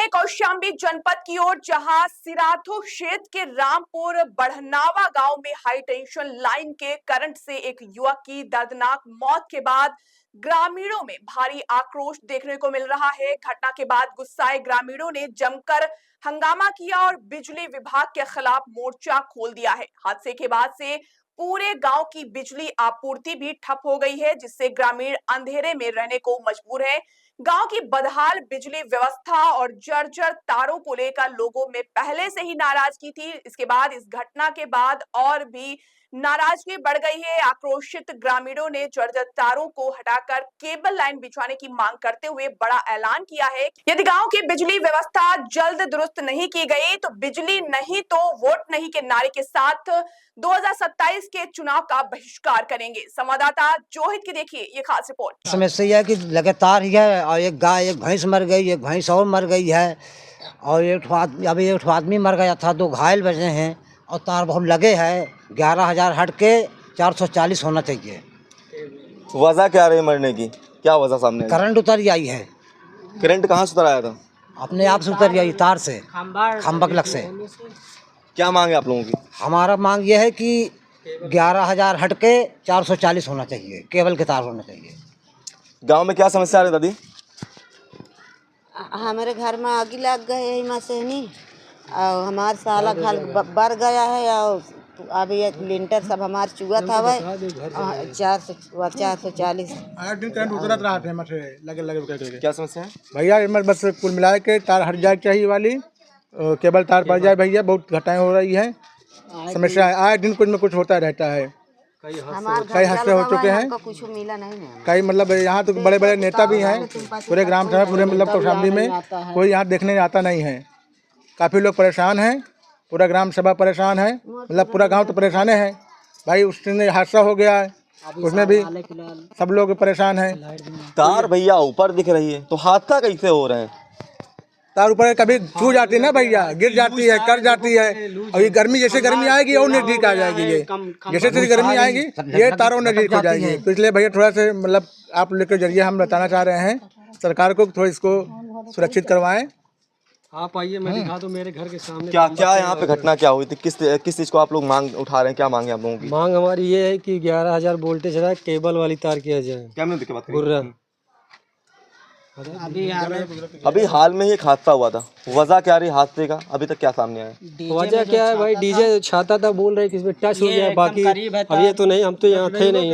हैं कौशाम्बी जनपद की ओर, जहां सिराथू क्षेत्र के रामपुर बढ़नावा गांव में हाई टेंशन लाइन के करंट से एक युवक की दर्दनाक मौत के बाद ग्रामीणों में भारी आक्रोश देखने को मिल रहा है। घटना के बाद गुस्साए ग्रामीणों ने जमकर हंगामा किया और बिजली विभाग के खिलाफ मोर्चा खोल दिया है। हादसे के बाद से पूरे गांव की बिजली आपूर्ति भी ठप हो गई है, जिससे ग्रामीण अंधेरे में रहने को मजबूर है। गांव की बदहाल बिजली व्यवस्था और जर्जर तारों को लेकर लोगों में पहले से ही नाराजगी थी। इसके बाद इस घटना के बाद और भी नाराजगी बढ़ गई है। आक्रोशित ग्रामीणों ने जर्जर तारों को हटाकर केबल लाइन बिछवाने की मांग करते हुए बड़ा ऐलान किया है। यदि गांव की बिजली व्यवस्था जल्द दुरुस्त नहीं की गई तो बिजली नहीं तो वोट नहीं के नारे के साथ 2027 के चुनाव का बहिष्कार करेंगे। संवाददाता जोहित की देखिए ये खास रिपोर्ट। समस्या यह है कि लगातार ही है और एक गाय एक भैंस मर गई, एक भैंस और मर गई है और अभी एक आदमी मर गया था, 2 घायल बचे हैं और तार बहुत लगे हैं। 11,000 हट के 440 होना चाहिए। वजह क्या रही मरने की, क्या वजह सामने आई? करंट उतर आई है। करंट कहाँ से उतर आया था? अपने आप से उतर आई, तार से, खंबक से। क्या मांगे आप लोगों की? हमारा मांग ये है कि 11,000 हट के 440 होना चाहिए, केबल के तार होना चाहिए। गांव में क्या समस्या आ रही दादी? हमारे घर में आग लग गए है मसेनी और हमार साला घर बढ़ गया है और अभी एक लिंटर सब हमार चुआ था वह 440। करंट उतरत रहा था लगे लगे। क्या समस्या है भैया? बस कुल मिला के तार हट जाए चाहिए वाली, केबल तार पड़ जाए भैया। बहुत घटनाएं हो रही है, समस्या है। आए दिन कुछ में कुछ होता रहता है। कई हादसे हो चुके हैं, कुछ मिला नहीं। कई मतलब यहाँ तो बड़े बड़े नेता भी हैं पूरे ग्राम सभा, पूरे मतलब कौशाम्बी में कोई यहाँ देखने आता नहीं है। काफ़ी लोग परेशान हैं, पूरा ग्राम सभा परेशान है, मतलब पूरा गांव तो परेशान है भाई। उस दिन हादसा हो गया है, उसमें भी सब लोग परेशान हैं। तार भैया ऊपर दिख रही है तो हादसा कैसे हो रहे हैं? तार ऊपर कभी छू जाती है ना भैया, गिर जाती है, कर जाती है। और ये गर्मी, जैसे गर्मी आएगी और नजदीक आ जाएगी। ये जैसे जैसे गर्मी आएगी ये तारों नजदीक हो जाएगी। तो इसलिए भैया थोड़ा सा मतलब आप लोग के जरिए हम बताना चाह रहे हैं सरकार को, थोड़ा इसको सुरक्षित करवाएं। आप आइए, मैं दिखा दूं मेरे घर के सामने। क्या क्या यहाँ पे घटना क्या हुई थी? किस चीज को आप लोग मांग उठा रहे हैं? क्या मांगे आप लोगों की? मांग हमारी ये है कि 11,000 वोल्टेज है, केबल वाली तार किया जाए। क्या मिनट की बात करें? गुर्रा अभी हाल में ही एक हादसा हुआ था, वजह क्या रही हादसे का? अभी तक क्या सामने आया? वजह क्या है भाई? डीजे छाता था, बोल रहे कि इसमें टच हो गया है, बाकी अब ये तो नहीं, हम तो यहाँ थे नहीं।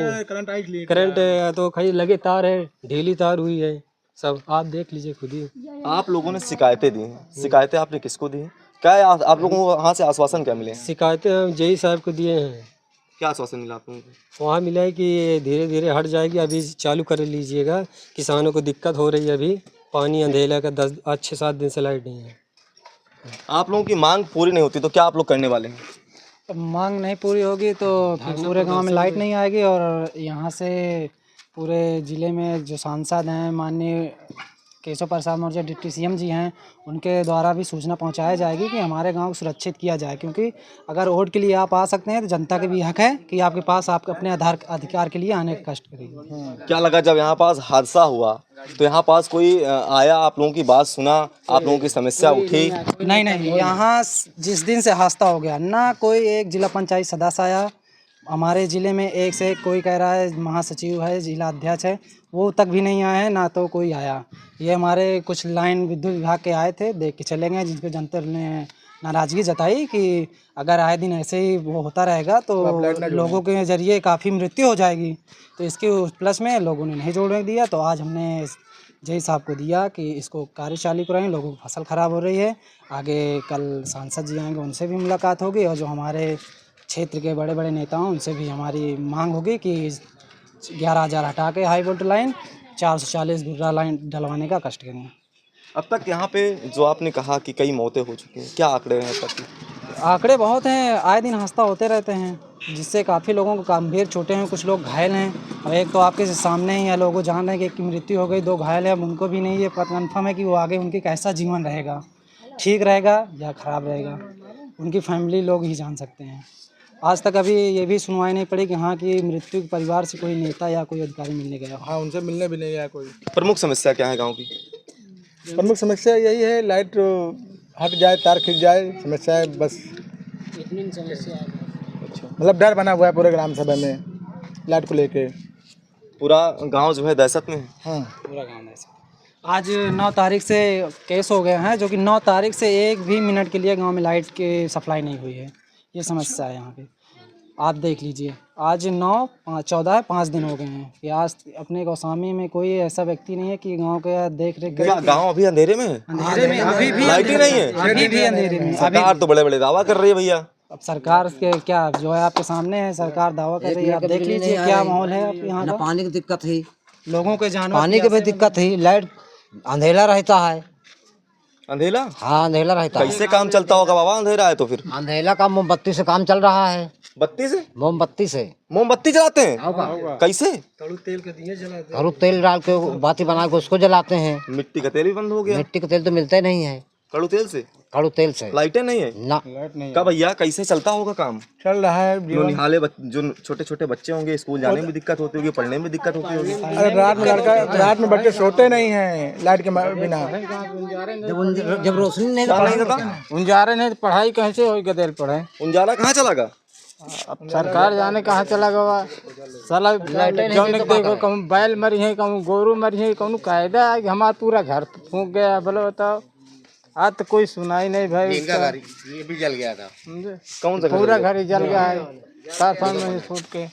करंट तो कहीं लगे तार है, ढीली तार हुई है सब, आप देख लीजिए खुद ही। आप लोगों ने शिकायतें दी हैं, शिकायतें आपने किसको दी हैं? क्या आप लोगों को वहाँ से आश्वासन क्या मिले? शिकायतें हम जेई साहब को दिए हैं। क्या आश्वासन मिला आप लोगों को? वहाँ मिला है कि धीरे धीरे हट जाएगी, अभी चालू कर लीजिएगा, किसानों को दिक्कत हो रही है। अभी पानी अंधेला का 6-7 दिन से लाइट नहीं है। आप लोगों की मांग पूरी नहीं होती तो क्या आप लोग करने वाले हैं? मांग नहीं पूरी होगी तो फिर पूरे गांव में लाइट नहीं आएगी और यहाँ से पूरे ज़िले में जो सांसद हैं माननीय केशव प्रसाद मौर्य डिप्टी सीएम जी हैं, उनके द्वारा भी सूचना पहुंचाई जाएगी कि हमारे गांव को सुरक्षित किया जाए। क्योंकि अगर वोट के लिए आप आ सकते हैं तो जनता के भी हक है कि आपके पास आप अपने अधिकार के लिए आने का कष्ट करिए। क्या लगा जब यहाँ पास हादसा हुआ तो यहाँ पास कोई आया, आप लोगों की बात सुना, आप लोगों की समस्या उठी? नहीं, यहाँ जिस दिन से हादसा हो गया ना कोई एक जिला पंचायत सदस्य आया। हमारे ज़िले में एक से एक कोई कह रहा है महासचिव है, जिला अध्यक्ष है, वो तक भी नहीं आए हैं, ना तो कोई आया। ये हमारे कुछ लाइन विद्युत विभाग के आए थे, देख के चले गए, जिनको जनता ने नाराज़गी जताई कि अगर आए दिन ऐसे ही वो होता रहेगा तो लोगों के ज़रिए काफ़ी मृत्यु हो जाएगी। तो इसके प्लस में लोगों ने नहीं जोड़ने दिया। तो आज हमने जेई साहब को दिया कि इसको कार्य चालू कराएं, लोगों की फसल ख़राब हो रही है। आगे कल सांसद जी आएंगे, उनसे भी मुलाकात होगी और जो हमारे क्षेत्र के बड़े बड़े नेताओं उनसे भी हमारी मांग होगी कि 11,000 हटा के हाई वोल्टेज लाइन 440 गुर्रा लाइन डलवाने का कष्ट करेंगे। अब तक यहाँ पे जो आपने कहा कि कई मौतें हो चुकी हैं, क्या आंकड़े हैं अब तक? आंकड़े बहुत हैं, आए दिन हादसा होते रहते हैं, जिससे काफ़ी लोगों को गंभीर चोटें हैं, कुछ लोग घायल हैं। और एक तो आपके सामने ही है, लोग जान रहे हैं कि एक की मृत्यु हो गई, 2 घायल है। अब उनको भी नहीं ये कन्फर्म है कि वो आगे उनकी कैसा जीवन रहेगा, ठीक रहेगा या ख़राब रहेगा, उनकी फैमिली लोग ही जान सकते हैं। आज तक अभी ये भी सुनवाई नहीं पड़ी कि हाँ कि मृत्यु के परिवार से कोई नेता या कोई अधिकारी मिलने गया। हाँ, उनसे मिलने भी नहीं गया कोई। प्रमुख समस्या क्या है गाँव की? प्रमुख समस्या यही है, लाइट हट जाए, तार खिंच जाए, समस्या है बस। इतनी समस्या मतलब डर बना हुआ है पूरे ग्राम सभा में लाइट को लेके। पूरा गांव जो है दहशत में है। हाँ, पूरा गाँव ऐसा। आज 9 तारीख से केस हो गए हैं, जो कि 9 तारीख से एक भी मिनट के लिए गांव में लाइट की सप्लाई नहीं हुई है। ये समस्या है यहाँ पे। आप देख लीजिए, आज 9, 5, 14, 5 दिन हो गए हैं कि आज अपने गौसामी में कोई ऐसा व्यक्ति नहीं है कि गांव के देख रेख क्या गांव अभी अंधेरे में है? अंधेरे में अभी भी लाइट ही नहीं है? अभी भी अंधेरे में। सरकार तो बड़े बड़े दावा कर रही है भैया। अब सरकार के क्या जो है आपके सामने है, सरकार दावा कर रही है। आप देख लीजिए क्या माहौल है अब यहाँ ना का। पानी की दिक्कत है, लोगों के जानवर पानी की भी दिक्कत है, लाइट अंधेला रहता है। अंधेला? हाँ, अंधेला रहता है। कैसे काम चलता होगा बाबा अंधेरा है तो? फिर अंधेला का मोमबत्ती से काम चल रहा है। बत्ती से? मोमबत्ती से मोमबत्ती जलाते हैं? कैसे? घरू तेल डाल के बाती बना के उसको जलाते हैं। मिट्टी का तेल भी बंद हो गया? मिट्टी का तेल तो मिलता ही नहीं है। कड़ू तेल से? कड़ू तेल से लाइटें नहीं है ना। का भैया? कैसे चलता होगा काम? चल रहा है जो जीवन। निहाले जो छोटे छोटे बच्चे होंगे, स्कूल जाने में भी दिक्कत होती होगी, पढ़ने में भी दिक्कत होती होगी। अरे रात में बच्चे सोते नहीं हैं लाइट के बिना। जब रोशनी नहीं नहीं होता? उंजारे नहीं तो पढ़ाई कैसे होगी? गदेल पढ़े। उजाला कहाँ चला गा? अब सरकार जाने कहाँ चला गवा। साला जौन देखो कहूँ बैल मरी है, कहूँ गोरू मरी है, कहूँ कायदा है कि हमारा पूरा घर फूंक गया। बोलो बताओ, आज तो कोई सुनाई नहीं भाई। ये भी जल गया था। कौन सा पूरा घर ही जल गया है, 4 में फूट के।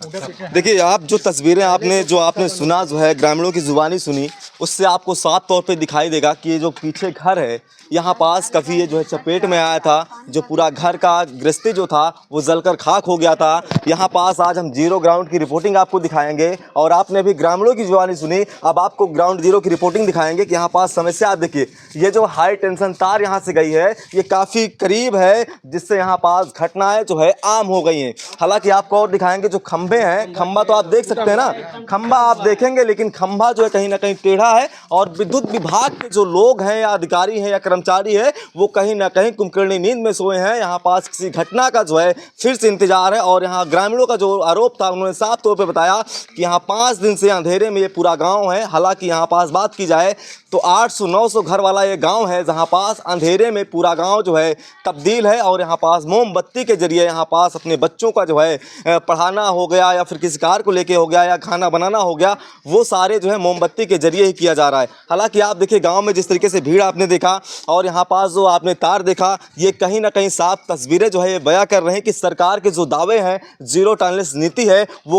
देखिए, आप जो तस्वीरें आपने सुना, जो है ग्रामीणों की जुबानी सुनी, उससे आपको साफ तौर पे दिखाई देगा कि ये जो पीछे घर है यहाँ पास काफ़ी ये जो है चपेट में आया था। जो पूरा घर का गृहस्थी जो था वो जलकर खाक हो गया था। यहाँ पास आज हम जीरो ग्राउंड की रिपोर्टिंग आपको दिखाएंगे और आपने भी ग्रामीणों की जुबानी सुनी, अब आपको ग्राउंड जीरो की रिपोर्टिंग दिखाएंगे कि यहाँ पास समस्या। आप देखिए, ये जो हाई टेंशन तार यहाँ से गई है ये काफ़ी करीब है, जिससे यहाँ पास घटनाएं जो है आम हो गई हैं। हालांकि आपको और दिखाएंगे जो खंभे हैं, खंभा तो आप देख सकते हैं ना, खंभा आप देखेंगे, लेकिन खंभा जो है कहीं ना कहीं टेढ़ा है और विद्युत विभाग के जो लोग हैं या अधिकारी हैं या कर्मचारी है वो कहीं ना कहीं कुंभकर्णी नींद में सोए हैं। यहाँ पास किसी घटना का जो है फिर से इंतजार है। और यहाँ ग्रामीणों का जो आरोप था, उन्होंने साफ तौर पे बताया कि यहाँ 5 दिन से अंधेरे में ये पूरा गांव है। हालांकि यहाँ पास बात की जाए तो 800-900 घर वाला ये गांव है, जहाँ पास अंधेरे में पूरा गांव जो है तब्दील है। और यहाँ पास मोमबत्ती के जरिए यहाँ पास अपने बच्चों का जो है पढ़ाना हो गया या फिर किसी कार को लेके हो गया या खाना बनाना हो गया, वो सारे जो है मोमबत्ती के जरिए ही किया जा रहा है। हालांकि आप देखिए गांव में जिस तरीके से भीड़ आपने देखा और यहाँ पास जो आपने तार देखा, ये कहीं ना कहीं साफ तस्वीरें जो है ये बयां कर रहे हैं कि सरकार के जो दावे हैं, जीरो टॉलरेंस नीति है, वो